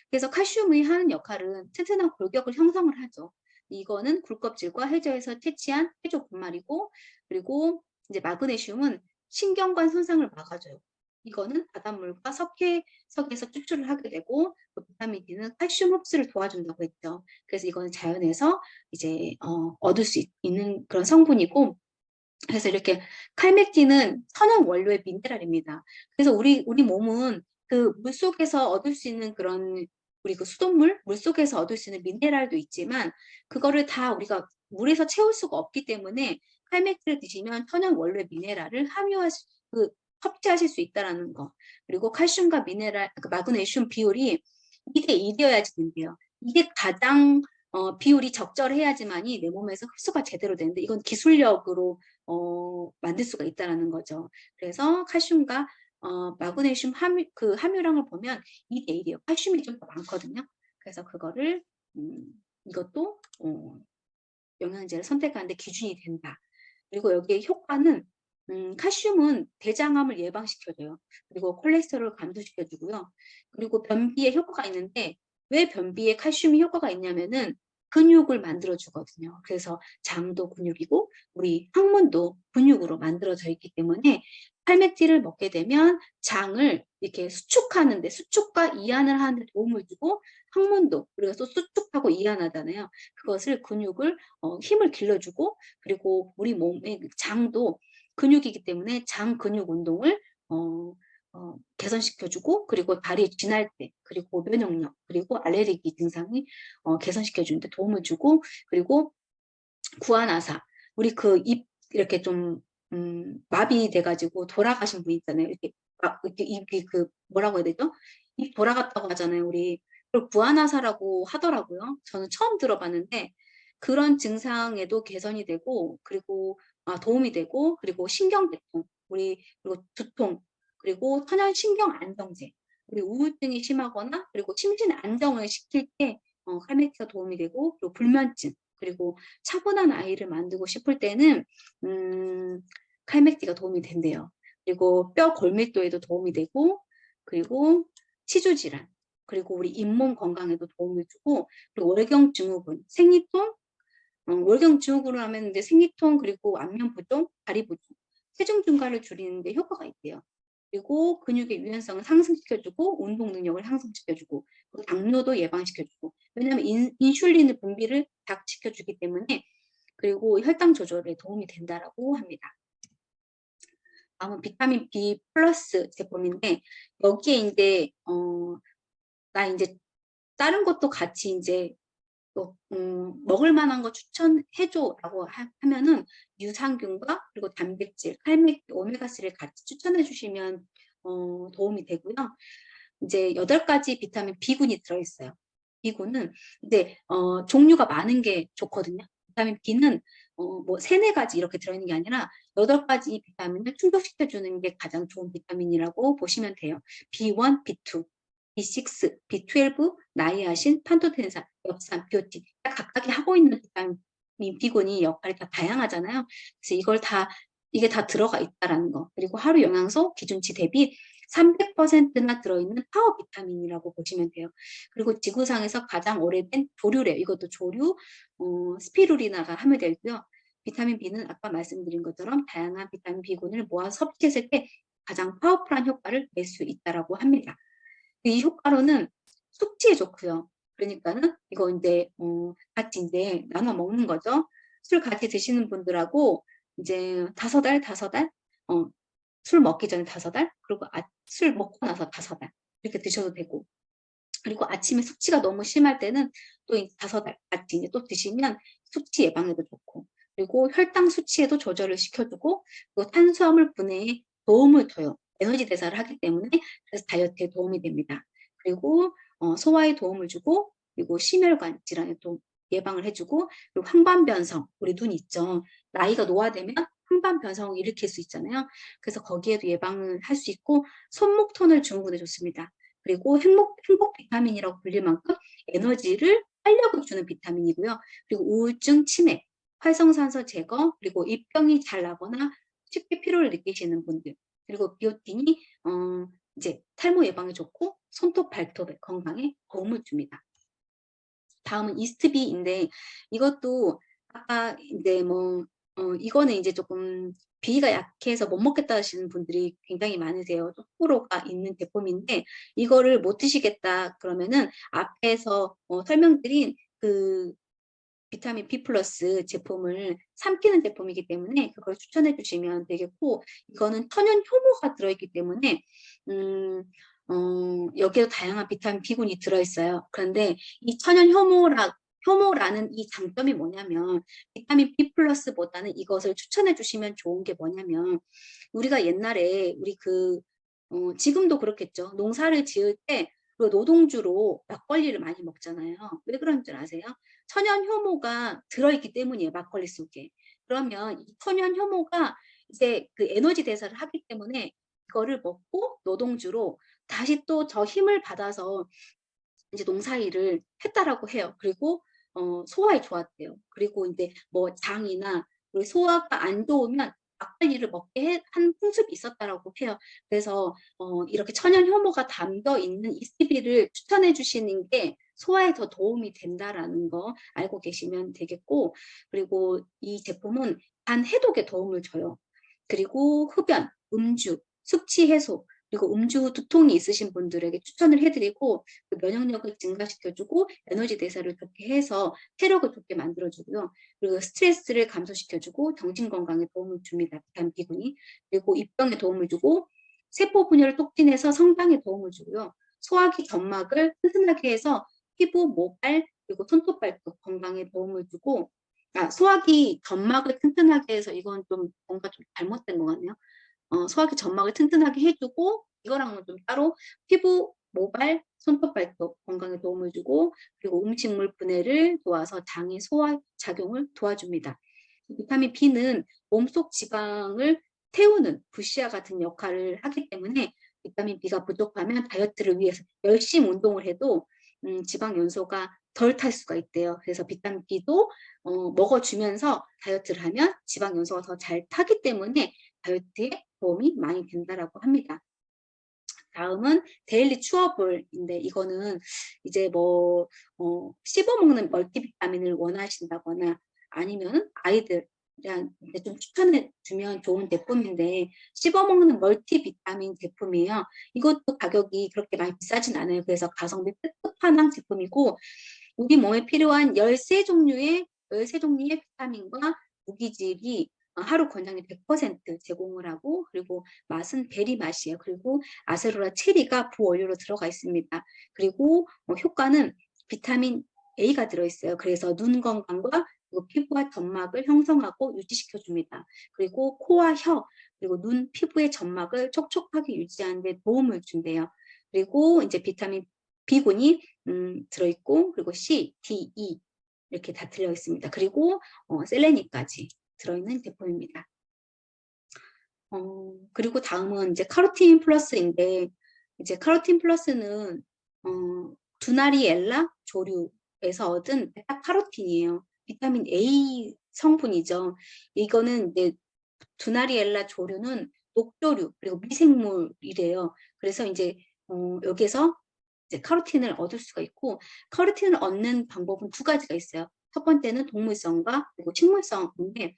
그래서 칼슘이 하는 역할은 튼튼한 골격을 형성을 하죠. 이거는 굴껍질과 해저에서 채취한 해조 분말이고, 그리고 이제 마그네슘은 신경관 손상을 막아줘요. 이거는 바닷물과 석회석에서 추출을 하게 되고, 그 비타민 D는 칼슘 흡수를 도와준다고 했죠. 그래서 이거는 자연에서 이제 얻을 수 있는 그런 성분이고, 그래서 이렇게 칼맥틴은 천연 원료의 미네랄입니다. 그래서 우리 몸은 그 물속에서 얻을 수 있는 그런 우리 그 수돗물, 물속에서 얻을 수 있는 미네랄도 있지만 그거를 다 우리가 물에서 채울 수가 없기 때문에 칼맥틴을 드시면 천연 원료의 미네랄을 섭취하실 수 있다라는 거. 그리고 칼슘과 미네랄, 그 마그네슘 비율이 2대1이어야지 된대요. 이게 가장 비율이 적절해야지만이 내 몸에서 흡수가 제대로 되는데 이건 기술력으로 만들 수가 있다라는 거죠. 그래서 칼슘과 마그네슘 함유량을 보면 2대1이에요. 칼슘이 좀 더 많거든요. 그래서 그거를 이것도 영양제를 선택하는데 기준이 된다. 그리고 여기에 효과는 칼슘은 대장암을 예방시켜줘요. 그리고 콜레스테롤을 감소시켜주고요. 그리고 변비에 효과가 있는데 왜 변비에 칼슘이 효과가 있냐면은 근육을 만들어주거든요. 그래서 장도 근육이고 우리 항문도 근육으로 만들어져 있기 때문에 팔메티를 먹게 되면 장을 이렇게 수축과 이완을 하는데 도움을 주고 항문도 우리가 또 수축하고 이완하잖아요. 그것을 근육을 힘을 길러주고 그리고 우리 몸의 장도 근육이기 때문에 장 근육 운동을 개선시켜주고 그리고 발이 쥐날 때 그리고 면역력 그리고 알레르기 증상이 개선시켜주는데 도움을 주고 그리고 구안아사 우리 그 입 이렇게 좀 마비돼가지고 돌아가신 분 있잖아요. 이렇게 입이 그 뭐라고 해야 되죠? 입 돌아갔다고 하잖아요. 우리 그걸 구안아사라고 하더라고요. 저는 처음 들어봤는데 그런 증상에도 개선이 되고 그리고 도움이 되고 그리고 신경계통 그리고 두통 그리고 천연신경 안정제 우리 우울증이 심하거나 그리고 심신 안정을 시킬 때 칼메티가 도움이 되고 그리고 불면증 그리고 차분한 아이를 만들고 싶을 때는 칼맥티가 도움이 된대요. 그리고 뼈 골밀도에도 도움이 되고 그리고 치주 질환 그리고 우리 잇몸 건강에도 도움을 주고 그리고 월경 증후군, 생리통, 월경 증후군을 하면 이제 생리통 그리고 안면 부종, 다리 부종, 체중 증가를 줄이는데 효과가 있대요. 그리고 근육의 유연성을 상승시켜주고 운동 능력을 향상시켜주고 당뇨도 예방시켜주고 왜냐하면 인슐린의 분비를 닥치켜주기 때문에 그리고 혈당 조절에 도움이 된다라고 합니다. 다음은 비타민 B 플러스 제품인데 여기에 이제 나 이제 다른 것도 같이 이제 또 먹을 만한 거 추천해줘라고 하면은 유산균과 그리고 단백질, 칼맥, 오메가3를 같이 추천해 주시면 도움이 되고요. 이제 8가지 비타민 B군이 들어있어요. B군은 이제 종류가 많은 게 좋거든요. 비타민 B는 뭐 3, 4가지 이렇게 들어있는 게 아니라 8가지 비타민을 충족시켜주는 게 가장 좋은 비타민이라고 보시면 돼요. B1, B2, B6, B12, 나이아신, 판토텐산, 엽산, 비오틴 각각이 하고 있는 비타민 B군이 역할이 다 다양하잖아요. 그래서 이게 다 들어가 있다라는 거. 그리고 하루 영양소 기준치 대비 300%나 들어있는 파워 비타민이라고 보시면 돼요. 그리고 지구상에서 가장 오래된 조류래요. 이것도 조류, 스피루리나가 함유되어 있고요. 비타민 B는 아까 말씀드린 것처럼 다양한 비타민 B군을 모아 섭취했을 때 가장 파워풀한 효과를 낼 수 있다라고 합니다. 이 효과로는 숙취에 좋고요. 그러니까는 이거 이제 같이 이제 나눠 먹는 거죠. 술 같이 드시는 분들하고 이제 5알, 5알, 술 먹기 전에 5알, 그리고 술 먹고 나서 5알 이렇게 드셔도 되고, 그리고 아침에 숙취가 너무 심할 때는 또 5알 같이 이제 또 드시면 숙취 예방에도 좋고, 그리고 혈당 수치에도 조절을 시켜주고, 그리고 탄수화물 분해에 도움을 줘요. 에너지 대사를 하기 때문에 그래서 다이어트에 도움이 됩니다. 그리고 소화에 도움을 주고, 그리고 심혈관 질환에 또 예방을 해주고, 그리고 황반변성, 우리 눈 있죠. 나이가 노화되면 황반변성을 일으킬 수 있잖아요. 그래서 거기에도 예방을 할 수 있고, 손목 톤을 증후군에 좋습니다. 그리고 행복 비타민이라고 불릴 만큼 에너지를 활력을 주는 비타민이고요. 그리고 우울증 치매, 활성산소 제거, 그리고 입병이 잘 나거나 쉽게 피로를 느끼시는 분들, 그리고 비오틴이 이제 탈모 예방에 좋고 손톱 발톱의 건강에 도움을 줍니다. 다음은 이스트비인데, 이것도 아까 이제 이거는 이제 조금 비위가 약해서 못 먹겠다 하시는 분들이 굉장히 많으세요. 호불호가 있는 제품인데, 이거를 못 드시겠다 그러면은 앞에서 설명드린 그 비타민 B 플러스 제품을 삼키는 제품이기 때문에 그걸 추천해 주시면 되겠고, 이거는 천연 효모가 들어있기 때문에 여기에도 다양한 비타민 B군이 들어있어요. 그런데 이 천연 효모라는 이 장점이 뭐냐면, 비타민 B 플러스보다는 이것을 추천해 주시면 좋은 게 뭐냐면, 우리가 옛날에 지금도 그렇겠죠. 농사를 지을 때 그 노동주로 막걸리를 많이 먹잖아요. 왜 그런 줄 아세요? 천연 효모가 들어있기 때문이에요. 막걸리 속에. 그러면 이 천연 효모가 이제 그 에너지 대사를 하기 때문에 이거를 먹고 노동주로 다시 또 저 힘을 받아서 이제 농사일을 했다라고 해요. 그리고 소화에 좋았대요. 그리고 이제 뭐 장이나 우리 소화가 안 좋으면 막걸리를 먹게 한 풍습이 있었다라고 해요. 그래서 이렇게 천연 효모가 담겨 있는 이스비를 추천해 주시는 게 소화에 더 도움이 된다라는 거 알고 계시면 되겠고, 그리고 이 제품은 간 해독에 도움을 줘요. 그리고 흡연, 음주, 숙취 해소, 그리고 음주 두통이 있으신 분들에게 추천을 해드리고, 그 면역력을 증가시켜주고 에너지 대사를 좋게 해서 체력을 좋게 만들어주고요. 그리고 스트레스를 감소시켜주고 정신 건강에 도움을 줍니다. 비타민 B군이. 그리고 입병에 도움을 주고 세포 분열을 촉진해서 성장에 도움을 주고요. 소화기 점막을 튼튼하게 해서 피부, 모발, 그리고 손톱, 발톱 건강에 도움을 주고, 소화기 점막을 튼튼하게 해서, 이건 좀 뭔가 좀 잘못된 것 같네요. 소화기 점막을 튼튼하게 해주고, 이거랑은 좀 따로 피부, 모발, 손톱, 발톱 건강에 도움을 주고, 그리고 음식물 분해를 도와서 장의 소화 작용을 도와줍니다. 비타민 B는 몸속 지방을 태우는 부시와 같은 역할을 하기 때문에, 비타민 B가 부족하면 다이어트를 위해서 열심히 운동을 해도 지방 연소가 덜 탈 수가 있대요. 그래서 비타민 B도 먹어주면서 다이어트를 하면 지방 연소가 더 잘 타기 때문에 다이어트에 도움이 많이 된다라고 합니다. 다음은 데일리 추어볼인데, 이거는 이제 씹어먹는 멀티비타민을 원하신다거나 아니면 아이들한테 좀 추천해 주면 좋은 제품인데, 씹어먹는 멀티비타민 제품이에요. 이것도 가격이 그렇게 많이 비싸진 않아요. 그래서 가성비 끝판왕 제품이고, 우리 몸에 필요한 13종류의 비타민과 무기질이 하루 권장에 100% 제공을 하고, 그리고 맛은 베리 맛이에요. 그리고 아세로라 체리가 부원료로 들어가 있습니다. 그리고 효과는 비타민 A가 들어있어요. 그래서 눈 건강과 그리고 피부와 점막을 형성하고 유지시켜 줍니다. 그리고 코와 혀, 그리고 눈, 피부의 점막을 촉촉하게 유지하는 데 도움을 준대요. 그리고 이제 비타민 B군이 들어있고, 그리고 C, D, E 이렇게 다 들어있습니다. 그리고 셀레닌까지 들어있는 제품입니다. 그리고 다음은 이제 카로틴 플러스인데, 이제 카로틴 플러스는 두나리엘라 조류에서 얻은 베타카로틴이에요. 비타민 A 성분이죠. 이거는 이제 두나리엘라 조류는 녹조류 그리고 미생물이래요. 그래서 이제 여기에서 이제 카로틴을 얻을 수가 있고, 카로틴을 얻는 방법은 두 가지가 있어요. 첫 번째는 동물성과 그리고 식물성인데,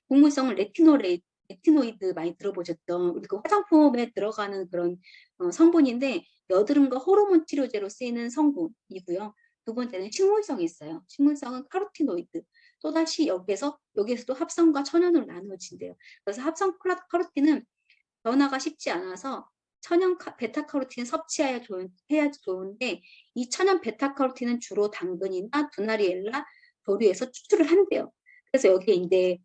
동물성은 레티노이드 많이 들어보셨죠? 우리 그 화장품에 들어가는 그런 성분인데, 여드름과 호르몬 치료제로 쓰이는 성분이고요. 두 번째는 식물성이 있어요. 식물성은 카로티노이드. 또다시 여기에서도 합성과 천연으로 나누어진대요. 그래서 합성 카로틴은 변화가 쉽지 않아서 천연 베타카로틴 섭취해야 좋은데, 이 천연 베타카로틴은 주로 당근이나 두나리엘라 조류에서 추출을 한대요. 그래서 여기에 이제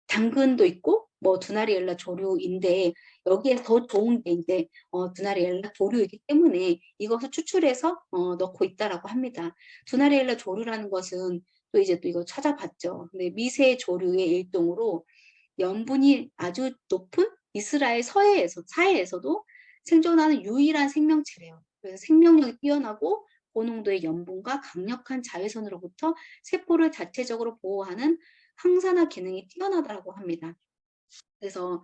당근도 있고 뭐 두나리엘라 조류인데, 여기에 더 좋은 게 이제 두나리엘라 조류이기 때문에 이것을 추출해서 넣고 있다라고 합니다. 두나리엘라 조류라는 것은 또 이제 또 이거 찾아봤죠. 근데 미세 조류의 일종으로 염분이 아주 높은 이스라엘 사해에서도 생존하는 유일한 생명체래요. 그래서 생명력이 뛰어나고 고농도의 염분과 강력한 자외선으로부터 세포를 자체적으로 보호하는 항산화 기능이 뛰어나다고 합니다. 그래서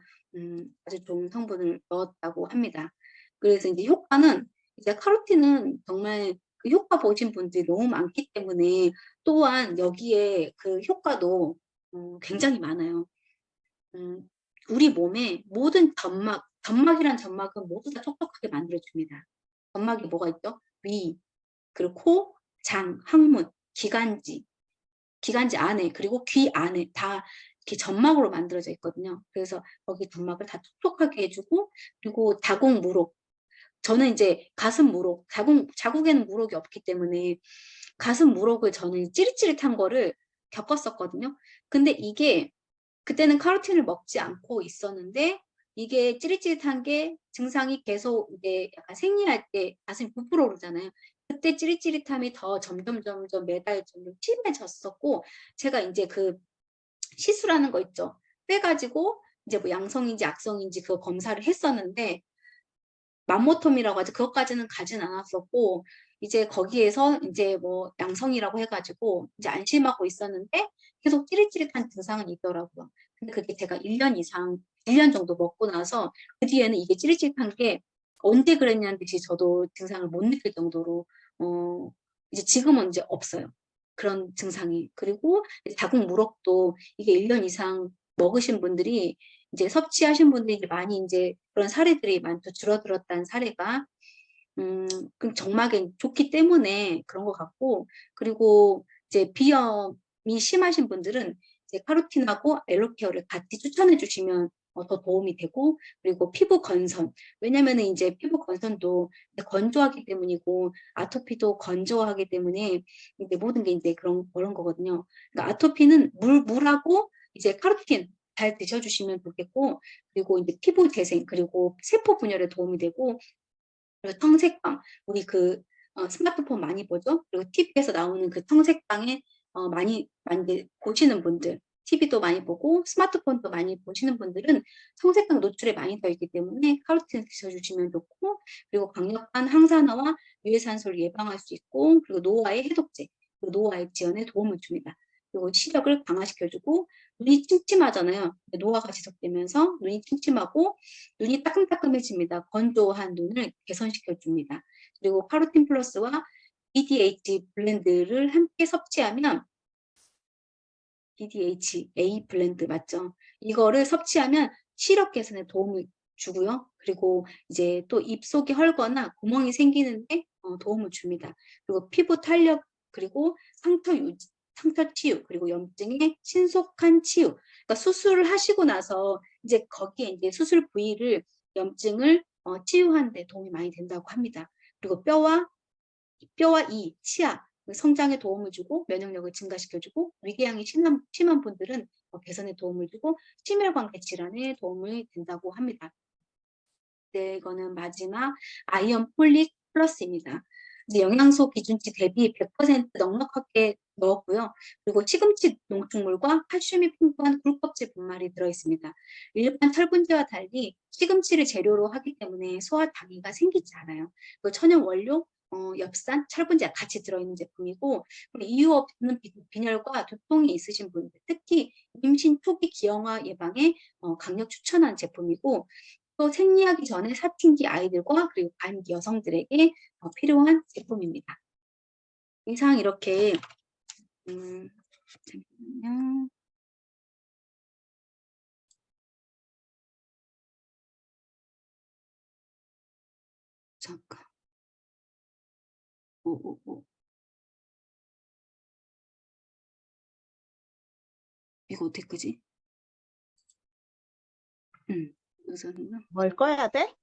아주 좋은 성분을 넣었다고 합니다. 그래서 이제 효과는, 이제 카로틴은 정말 그 효과 보신 분들이 너무 많기 때문에, 또한 여기에 그 효과도 굉장히 많아요. 우리 몸의 모든 점막이란 점막은 모두 다 촉촉하게 만들어줍니다. 점막이 뭐가 있죠? 위, 그리고 코, 장, 항문, 기관지 안에, 그리고 귀 안에 다 이렇게 점막으로 만들어져 있거든요. 그래서 거기 점막을 다 촉촉하게 해주고, 그리고 자궁 저는 이제 가슴 무록, 자국에는 무록이 없기 때문에 가슴 무록을 저는 찌릿찌릿한 거를 겪었었거든요. 근데 이게 그때는 카로틴을 먹지 않고 있었는데, 이게 찌릿찌릿한 게 증상이 계속 이제 약간 생리할 때 가슴이 부풀어 오르잖아요. 그때 찌릿찌릿함이 더 점점 매달 좀 심해졌었고, 제가 이제 그 시술하는 거 있죠. 빼가지고 이제 뭐 양성인지 악성인지 그거 검사를 했었는데, 맘모톰이라고 하죠. 그것까지는 가진 않았었고, 이제 거기에서 이제 뭐 양성이라고 해가지고 이제 안심하고 있었는데, 계속 찌릿찌릿한 증상은 있더라고요. 근데 그게 제가 1년 정도 먹고 나서 그 뒤에는 이게 찌릿찌릿한 게 언제 그랬냐는 듯이 저도 증상을 못 느낄 정도로 이제 지금은 이제 없어요. 그런 증상이. 그리고 자궁 무럭도 이게 1년 이상 먹으신 분들이 이제 섭취하신 분들이 많이 이제 그런 사례들이 많죠. 줄어들었다는 사례가. 그 정막에 좋기 때문에 그런 것 같고, 그리고 이제 비염이 심하신 분들은 이제 카로틴하고 엘로케어를 같이 추천해 주시면 더 도움이 되고, 그리고 피부 건선. 왜냐면은 이제 피부 건선도 건조하기 때문이고, 아토피도 건조하기 때문에 이제 모든 게 이제 그런 거거든요. 그러니까 아토피는 물하고 이제 카로틴 잘 드셔주시면 좋겠고, 그리고 이제 피부 재생, 그리고 세포 분열에 도움이 되고, 그리고 청색방, 우리 그 스마트폰 많이 보죠? 그리고 TV에서 나오는 그 청색방에 많이 보시는 분들, TV도 많이 보고 스마트폰도 많이 보시는 분들은 청색방 노출에 많이 더 있기 때문에 카로틴 드셔주시면 좋고, 그리고 강력한 항산화와 유해산소를 예방할 수 있고, 그리고 노화의 해독제, 그리고 노화의 지연에 도움을 줍니다. 그리고 시력을 강화시켜주고, 눈이 침침하잖아요. 노화가 지속되면서 눈이 침침하고 눈이 따끔따끔해집니다. 건조한 눈을 개선시켜줍니다. 그리고 카로틴 플러스와 BDH 블렌드를 함께 섭취하면, BDHA 블렌드 맞죠? 이거를 섭취하면 시력 개선에 도움을 주고요. 그리고 이제 또 입속이 헐거나 구멍이 생기는데 도움을 줍니다. 그리고 피부 탄력, 그리고 상처 치유, 그리고 염증의 신속한 치유. 그러니까 수술을 하시고 나서 이제 거기에 이제 수술 부위를, 염증을 치유하는 데 도움이 많이 된다고 합니다. 그리고 뼈와 치아 성장에 도움을 주고, 면역력을 증가시켜주고, 위궤양이 심한 분들은 개선에 도움을 주고, 심혈관계 질환에 도움을 된다고 합니다. 네, 이거는 마지막 아이언 폴릭 플러스입니다. 이제 영양소 기준치 대비 100% 넉넉하게 넣었고요. 그리고 시금치 농축물과 칼슘이 풍부한 굴껍질 분말이 들어있습니다. 일반 철분제와 달리 시금치를 재료로 하기 때문에 소화 장애가 생기지 않아요. 그 천연 원료, 엽산, 철분제 같이 들어있는 제품이고, 그리고 이유 없는 빈혈과 두통이 있으신 분들, 특히 임신 초기 기형아 예방에 강력 추천한 제품이고, 또 생리하기 전에 사춘기 아이들과 그리고 반기 여성들에게 필요한 제품입니다. 이상 이렇게 잠깐만요. 잠깐. 오. 이거 어떻게 끄지? 우선은 뭘 꺼야 돼?